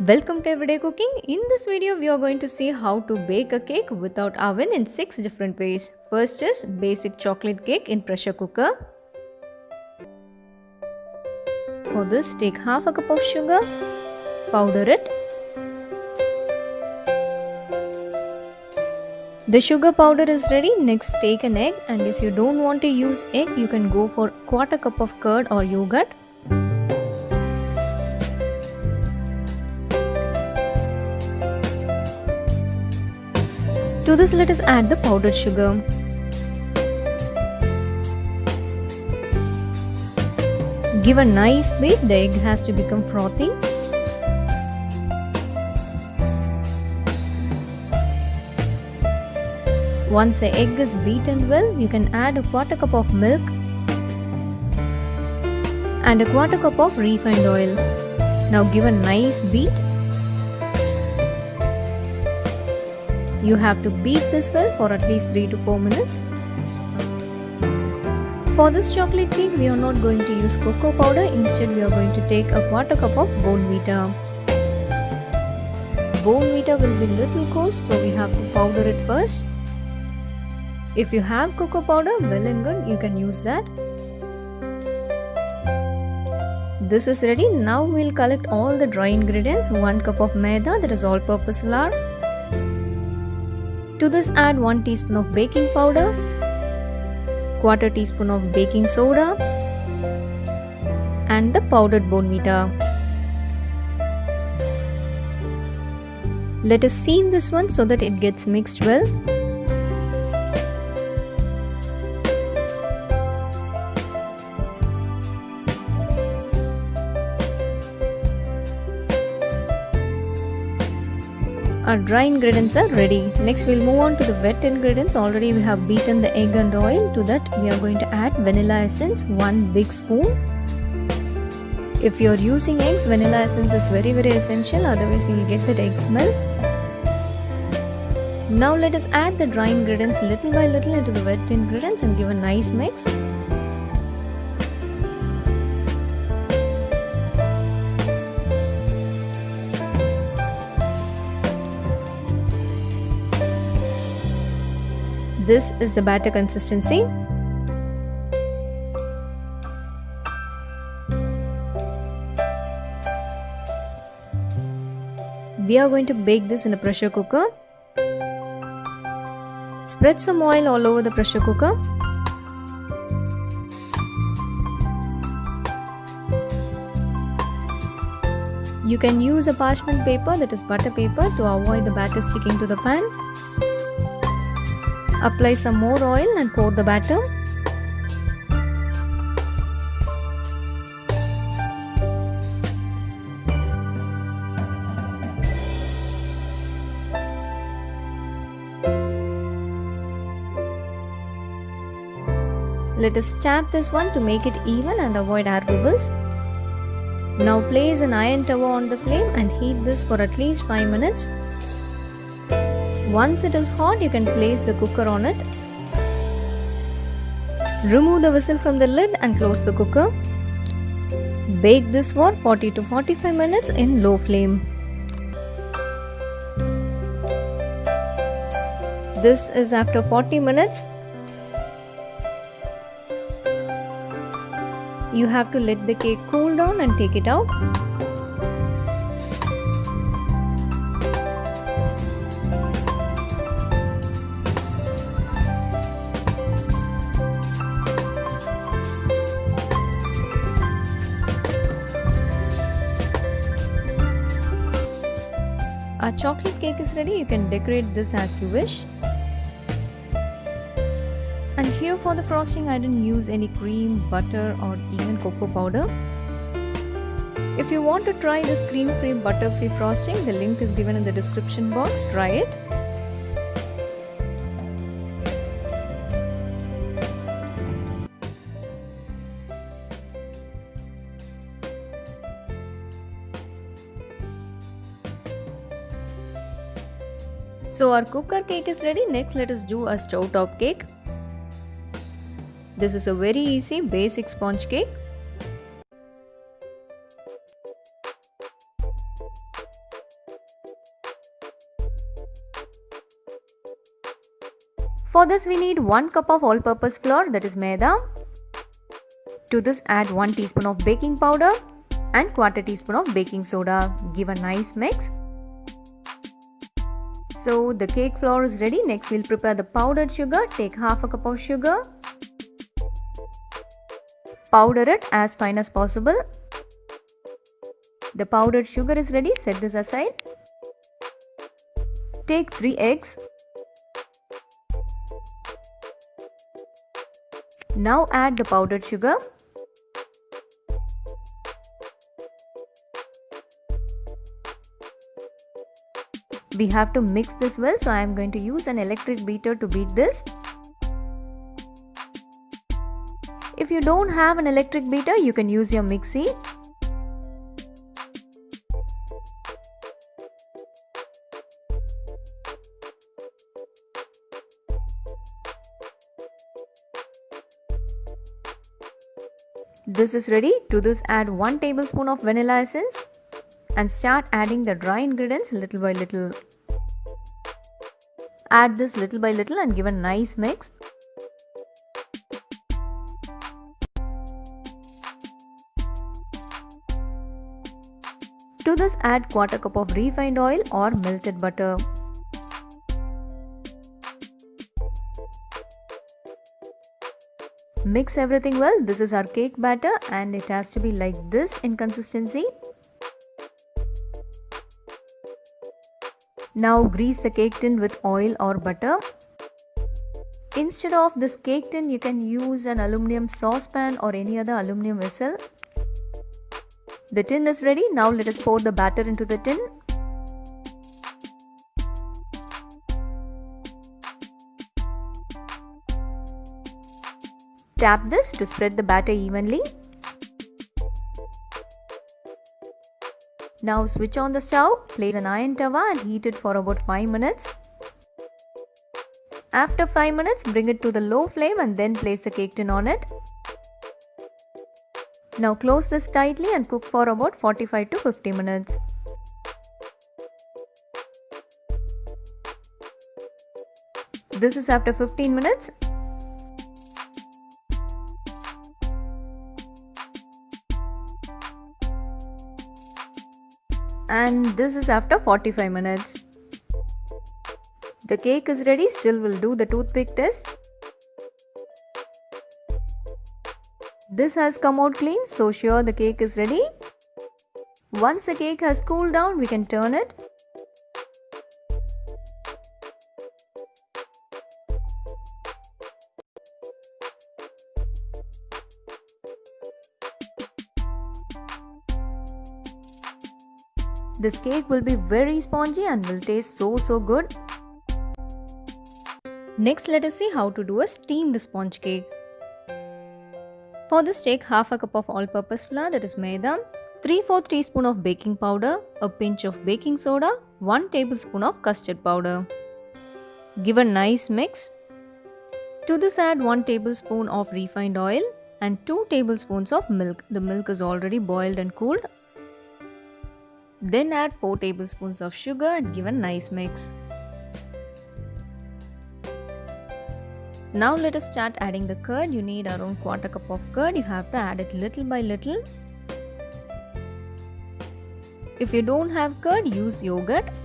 Welcome to Everyday Cooking. In this video, we are going to see how to bake a cake without oven in 6 different ways. First is basic chocolate cake in pressure cooker. For this, take half a cup of sugar, powder it. The sugar powder is ready. Next, take an egg, and if you don't want to use egg, you can go for quarter cup of curd or yogurt. To this, let us add the powdered sugar. Give a nice beat. The egg has to become frothy. Once the egg is beaten well, you can add a quarter cup of milk and a quarter cup of refined oil. Now give a nice beat. You have to beat this well for at least 3 to 4 minutes. For this chocolate cake, we are not going to use cocoa powder. Instead, we are going to take a quarter cup of Bournvita. Bournvita will be little coarse, so we have to powder it first. If you have cocoa powder, well and good, you can use that. This is ready. Now we'll collect all the dry ingredients. 1 cup of maida, that is all-purpose flour. To this, add 1 teaspoon of baking powder, quarter teaspoon of baking soda, and the powdered Bournvita. Let us sieve this one so that it gets mixed well. Our dry ingredients are ready. Next, we'll move on to the wet ingredients. Already we have beaten the egg and oil. To that, we are going to add vanilla essence, 1 big spoon. If you are using eggs, vanilla essence is very essential, otherwise you will get that egg smell. Now let us add the dry ingredients little by little into the wet ingredients and give a nice mix. This is the batter consistency. We are going to bake this in a pressure cooker. Spread some oil all over the pressure cooker. You can use a parchment paper, that is butter paper, to avoid the batter sticking to the pan. Apply some more oil and pour the batter. Let us tap this one to make it even and avoid air bubbles. Now place an iron tawa on the flame and heat this for at least 5 minutes. Once it is hot, you can place the cooker on it. Remove the whistle from the lid and close the cooker. Bake this for 40 to 45 minutes in low flame. This is after 40 minutes. You have to let the cake cool down and take it out. Our chocolate cake is ready. You can decorate this as you wish. And here for the frosting, I didn't use any cream, butter or even cocoa powder. If you want to try this cream-free, butter-free frosting, the link is given in the description box. Try it. So our cooker cake is ready. Next, let us do a stove top cake. This is a very easy basic sponge cake. For this we need 1 cup of all-purpose flour, that is maida. To this add 1 teaspoon of baking powder and quarter teaspoon of baking soda. Give a nice mix. So the cake flour is ready. Next we'll prepare the powdered sugar. Take half a cup of sugar. Powder it as fine as possible. The powdered sugar is ready. Set this aside. Take 3 eggs. Now add the powdered sugar. We have to mix this well, so I am going to use an electric beater to beat this. If you don't have an electric beater, you can use your mixie. This is ready. To this add 1 tablespoon of vanilla essence and start adding the dry ingredients little by little. Add this little by little and give a nice mix. To this add quarter cup of refined oil or melted butter. Mix everything well. This is our cake batter and it has to be like this in consistency. Now grease the cake tin with oil or butter. Instead of this cake tin, you can use an aluminum saucepan or any other aluminum vessel. The tin is ready. Now let us pour the batter into the tin. Tap this to spread the batter evenly. Now switch on the stove, place an iron tawa and heat it for about 5 minutes. After 5 minutes, bring it to the low flame and then place the cake tin on it. Now close this tightly and cook for about 45 to 50 minutes. This is after 15 minutes. And this is after 45 minutes. The cake is ready. Still we'll do the toothpick test. This has come out clean, so sure the cake is ready. Once the cake has cooled down, we can turn it. This cake will be very spongy and will taste so good. Next, let us see how to do a steamed sponge cake. For this, take half a cup of all-purpose flour, that is maida, 3/4 teaspoon of baking powder, a pinch of baking soda, 1 tablespoon of custard powder. Give a nice mix. To this add 1 tablespoon of refined oil and 2 tablespoons of milk. The milk is already boiled and cooled. Then add 4 tablespoons of sugar and give a nice mix. Now let us start adding the curd. You need around quarter cup of curd. You have to add it little by little. If you don't have curd, use yogurt.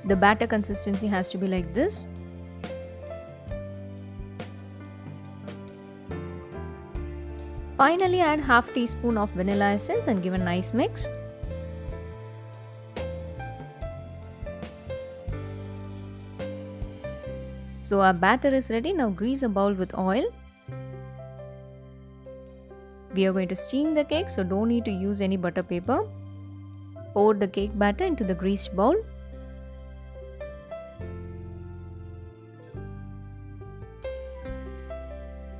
The batter consistency has to be like this. Finally, add half teaspoon of vanilla essence and give a nice mix. So our batter is ready. Now grease a bowl with oil. We are going to steam the cake, so don't need to use any butter paper. Pour the cake batter into the greased bowl.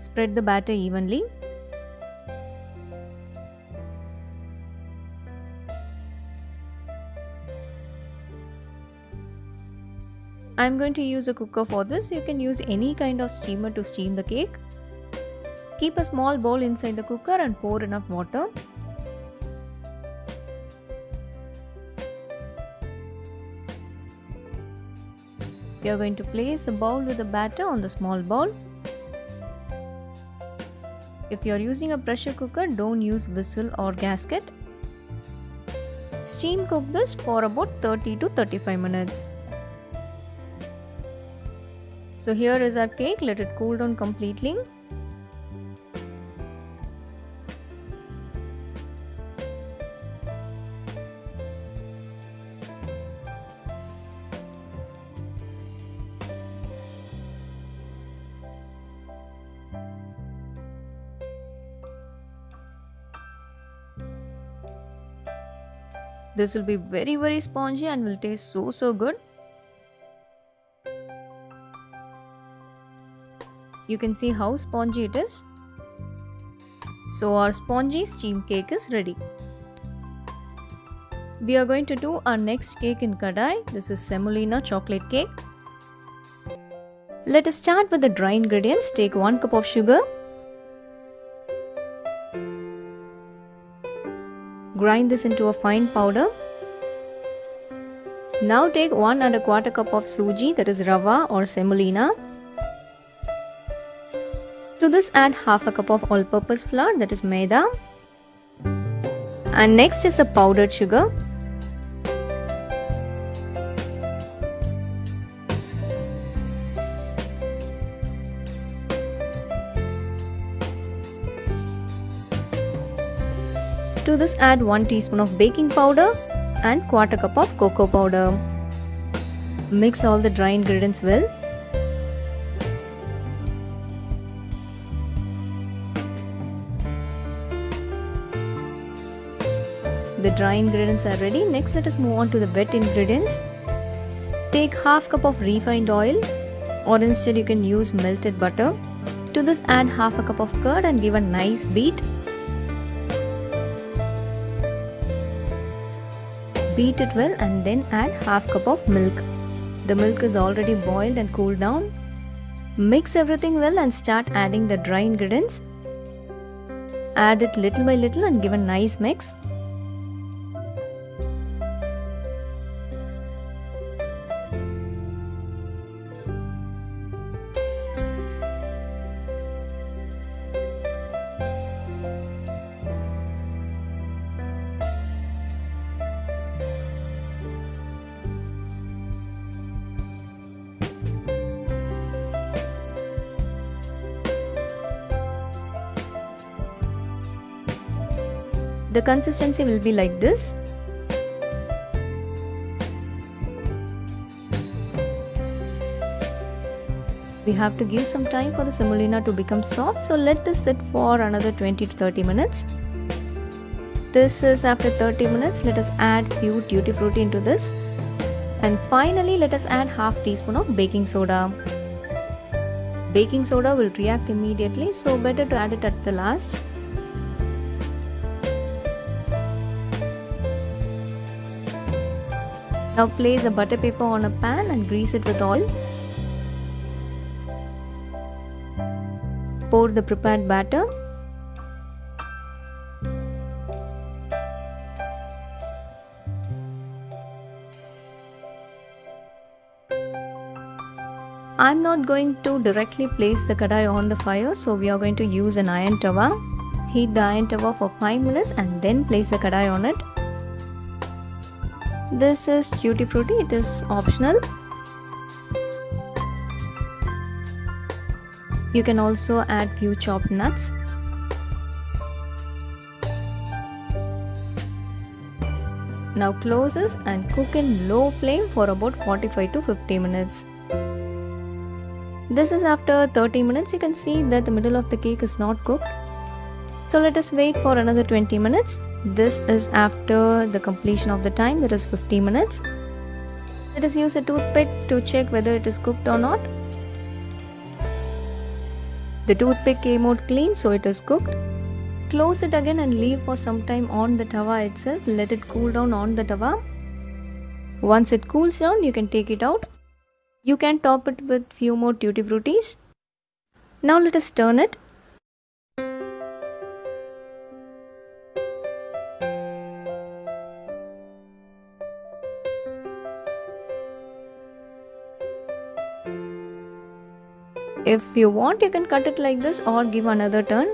Spread the batter evenly. I'm going to use a cooker for this. You can use any kind of steamer to steam the cake. Keep a small bowl inside the cooker and pour enough water. We are going to place the bowl with the batter on the small bowl. If you are using a pressure cooker, don't use whistle or gasket. Steam cook this for about 30 to 35 minutes. So here is our cake. Let it cool down completely. This will be very spongy and will taste so good. You can see how spongy it is. So our spongy steam cake is ready. We are going to do our next cake in kadai. This is semolina chocolate cake. Let us start with the dry ingredients. Take 1 cup of sugar. Grind this into a fine powder. Now take 1 1/4 cup of suji, that is rava or semolina. To this add half a cup of all-purpose flour, that is maida. And next is the powdered sugar. To this add 1 teaspoon of baking powder and 1/4 cup of cocoa powder. Mix all the dry ingredients well. The dry ingredients are ready. Next let us move on to the wet ingredients. Take half cup of refined oil, or instead you can use melted butter. To this add half a cup of curd and give a nice beat. Beat it well and then add half cup of milk. The milk is already boiled and cooled down. Mix everything well and start adding the dry ingredients. Add it little by little and give a nice mix. The consistency will be like this. We have to give some time for the semolina to become soft, so let this sit for another 20 to 30 minutes. This is after 30 minutes. Let us add few tutti frutti into this. And finally let us add half teaspoon of baking soda. Baking soda will react immediately, so better to add it at the last. Now place a butter paper on a pan and grease it with oil. Pour the prepared batter. I'm not going to directly place the kadai on the fire, so we are going to use an iron tawa. Heat the iron tawa for 5 minutes and then place the kadai on it. This is tutti frutti, it is optional. You can also add few chopped nuts. Now close this and cook in low flame for about 45 to 50 minutes. This is after 30 minutes. You can see that the middle of the cake is not cooked. So let us wait for another 20 minutes. This is after the completion of the time, that is 50 minutes. Let us use a toothpick to check whether it is cooked or not. The toothpick came out clean, so it is cooked. Close it again and leave for some time on the tawa itself. Let it cool down on the tawa. Once it cools down, you can take it out. You can top it with few more tutti fruttis. Now let us turn it. If you want, you can cut it like this or give another turn.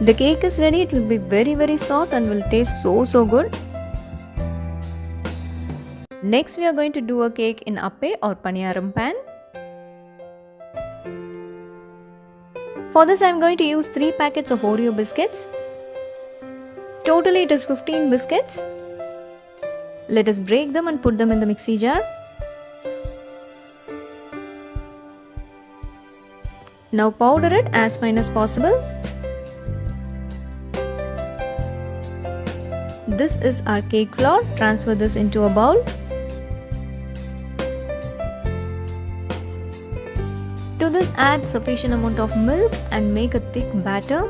The cake is ready. It will be very soft and will taste so good. Next we are going to do a cake in appe or paniyaram pan. For this I am going to use 3 packets of Oreo biscuits. Totally it is 15 biscuits. Let us break them and put them in the mixie jar. Now powder it as fine as possible. This is our cake flour. Transfer this into a bowl. To this add sufficient amount of milk and make a thick batter.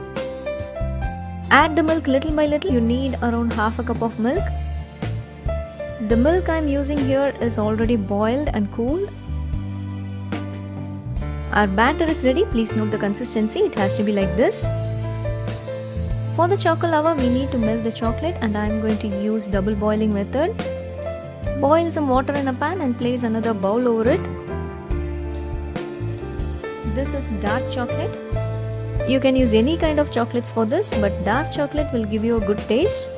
Add the milk little by little. You need around half a cup of milk. The milk I am using here is already boiled and cooled. Our batter is ready. Please note the consistency. It has to be like this. For the chocolate lava, we need to melt the chocolate and I am going to use double boiling method. Boil some water in a pan and place another bowl over it. This is dark chocolate. You can use any kind of chocolates for this, but dark chocolate will give you a good taste.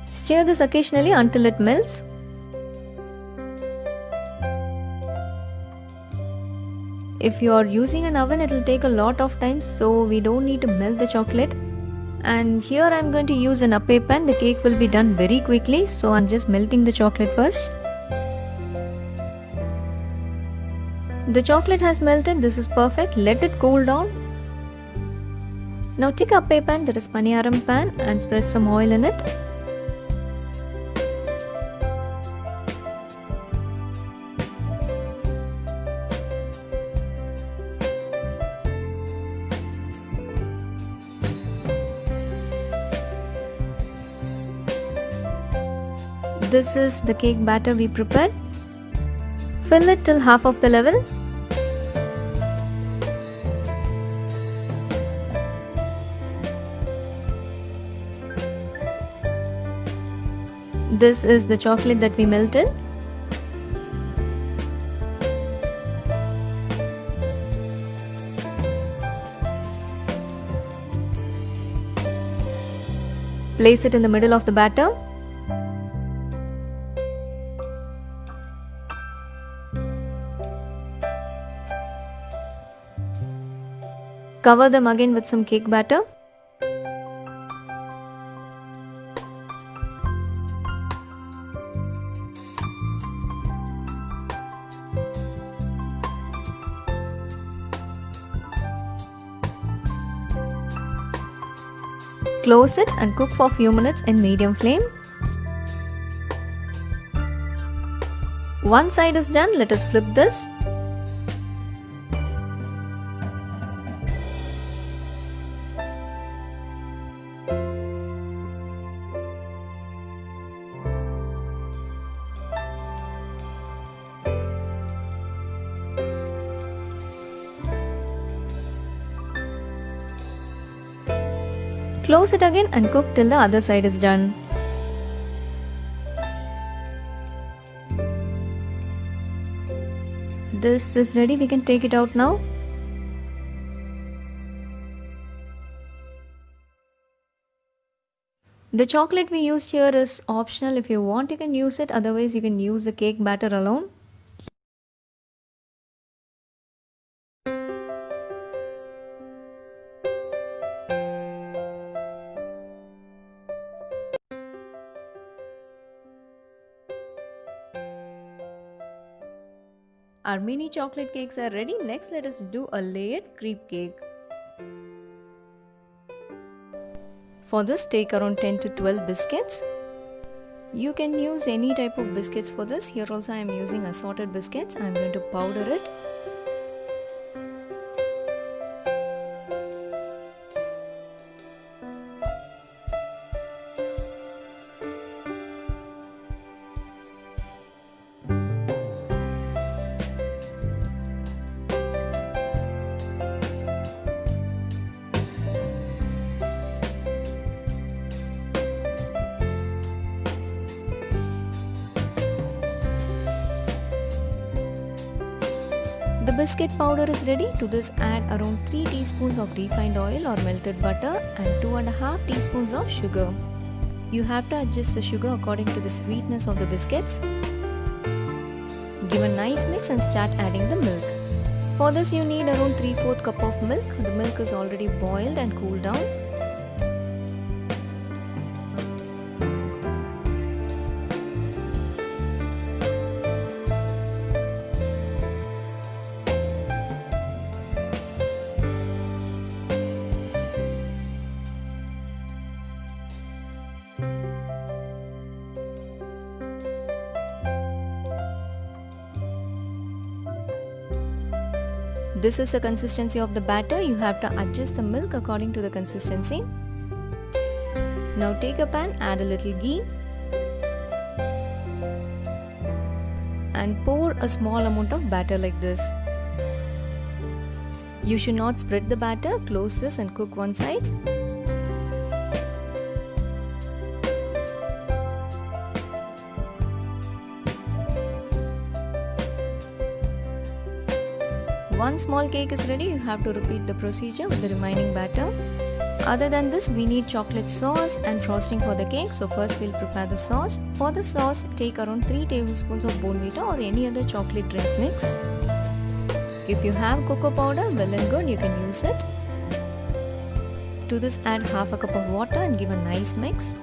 Stir this occasionally until it melts. If you are using an oven, it will take a lot of time, so we don't need to melt the chocolate. And here I am going to use an appe pan. The cake will be done very quickly, so I am just melting the chocolate first. The chocolate has melted. This is perfect. Let it cool down. Now take a appe pan, that is paniyaram pan, and spread some oil in it. This is the cake batter we prepared. Fill it till half of the level. This is the chocolate that we melted. Place it in the middle of the batter. Cover them again with some cake batter. Close it and cook for a few minutes in medium flame. One side is done. Let us flip this. Close it again and cook till the other side is done. This is ready. We can take it out now. The chocolate we used here is optional. If you want, you can use it. Otherwise, you can use the cake batter alone. Our mini chocolate cakes are ready. Next, let us do a layered cream cake. For this, take around 10 to 12 biscuits. You can use any type of biscuits for this. Here also I am using assorted biscuits. I am going to powder it. The biscuit powder is ready. To this, add around 3 teaspoons of refined oil or melted butter and 2.5 teaspoons of sugar. You have to adjust the sugar according to the sweetness of the biscuits. Give a nice mix and start adding the milk. For this, you need around 3/4 cup of milk. The milk is already boiled and cooled down. This is the consistency of the batter. You have to adjust the milk according to the consistency. Now take a pan, add a little ghee and pour a small amount of batter like this. You should not spread the batter. Close this and cook one side. One small cake is ready. You have to repeat the procedure with the remaining batter. Other than this, we need chocolate sauce and frosting for the cake. So first we'll prepare the sauce. For the sauce, take around 3 tablespoons of Bournvita or any other chocolate drink mix. If you have cocoa powder, well and good, you can use it. To this, add half a cup of water and give a nice mix.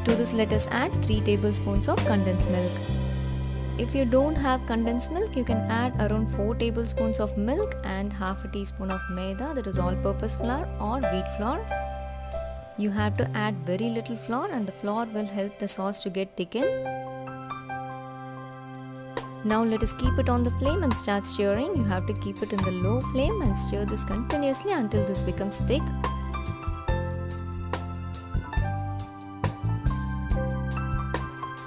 To this, let us add 3 tablespoons of condensed milk. If you don't have condensed milk, you can add around 4 tablespoons of milk and half a teaspoon of maida, that is all-purpose flour or wheat flour. You have to add very little flour and the flour will help the sauce to get thickened. Now let us keep it on the flame and start stirring. You have to keep it in the low flame and stir this continuously until this becomes thick.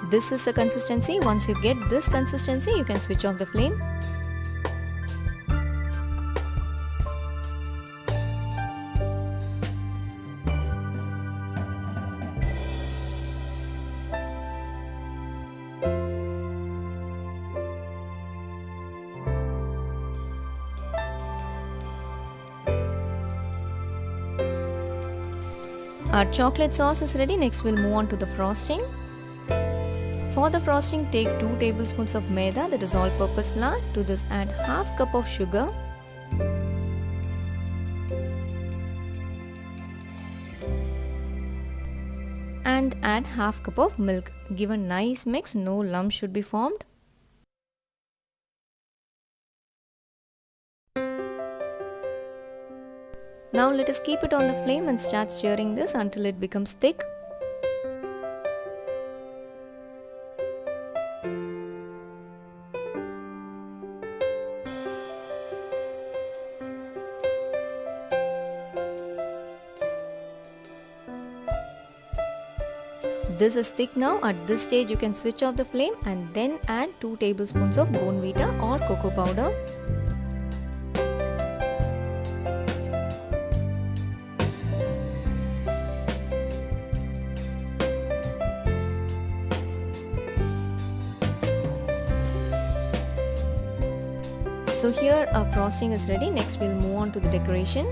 This is the consistency. Once you get this consistency, you can switch off the flame. Our chocolate sauce is ready. Next, we'll move on to the frosting. For the frosting, take 2 tablespoons of maida, that is all-purpose flour. To this, add half cup of sugar. And add half cup of milk. Give a nice mix, no lumps should be formed. Now let us keep it on the flame and start stirring this until it becomes thick. This is thick now. At this stage, you can switch off the flame and then add 2 tablespoons of Bournvita or cocoa powder. So here our frosting is ready. Next we'll move on to the decoration.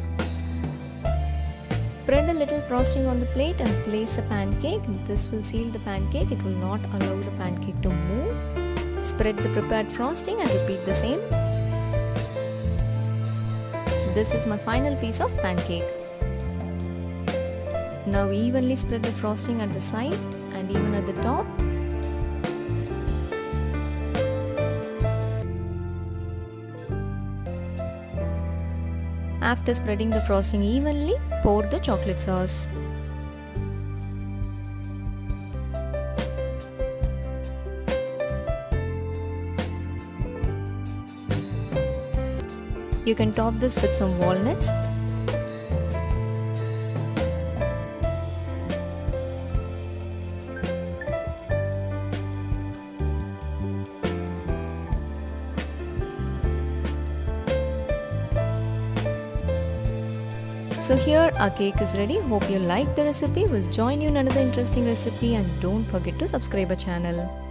Spread a little frosting on the plate and place a pancake. This will seal the pancake. It will not allow the pancake to move. Spread the prepared frosting and repeat the same. This is my final piece of pancake. Now evenly spread the frosting at the sides and even at the top. After spreading the frosting evenly, pour the chocolate sauce. You can top this with some walnuts. So here our cake is ready. Hope you like the recipe. We'll join you in another interesting recipe and don't forget to subscribe our channel.